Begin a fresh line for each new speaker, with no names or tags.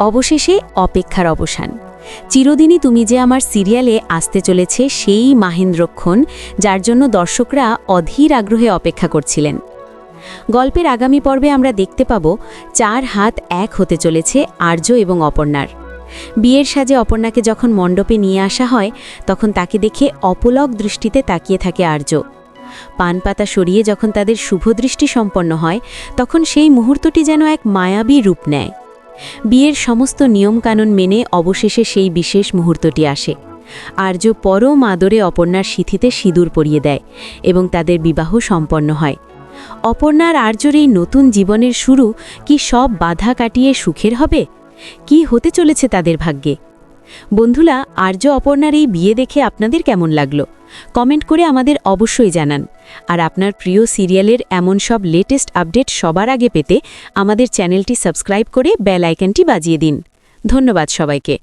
অবশেষে অপেক্ষার অবসান। চিরদিনই তুমি যে আমার সিরিয়ালে আসতে চলেছে সেই মাহেন্দ্রক্ষণ, যার জন্য দর্শকরা অধীর আগ্রহে অপেক্ষা করছিলেন। গল্পের আগামী পর্বে আমরা দেখতে পাব 4 হাত এক হতে চলেছে আর্য এবং অপর্ণার। বিয়ের সাজে অপর্ণাকে যখন মণ্ডপে নিয়ে আসা হয়, তখন তাকে দেখে অপলক দৃষ্টিতে তাকিয়ে থাকে আর্য। পানপাতা সরিয়ে যখন তাদের শুভদৃষ্টি সম্পন্ন হয়, তখন সেই মুহূর্তটি যেন এক মায়াবী রূপ নেয়। বিয়ের সমস্ত নিয়মকানুন মেনে অবশেষে সেই বিশেষ মুহূর্তটি আসে। আর্য পরম আদরে অপর্ণার সিঁথিতে সিঁদুর পরিয়ে দেয় এবং তাদের বিবাহ সম্পন্ন হয়। অপর্ণার আর্যর এই নতুন জীবনের শুরু কি সব বাধা কাটিয়ে সুখের হবে? কি হতে চলেছে তাদের ভাগ্যে? বন্ধুরা, আর্য অপর্ণার এই বিয়ে দেখে আপনাদের কেমন লাগলো? কমেন্ট করে আমাদের অবশ্যই জানান। আর আপনার প্রিয় সিরিয়ালের এমন সব লেটেস্ট আপডেট সবার আগে পেতে আমাদের চ্যানেলটি সাবস্ক্রাইব করে বেল আইকনটি বাজিয়ে দিন। ধন্যবাদ সবাইকে।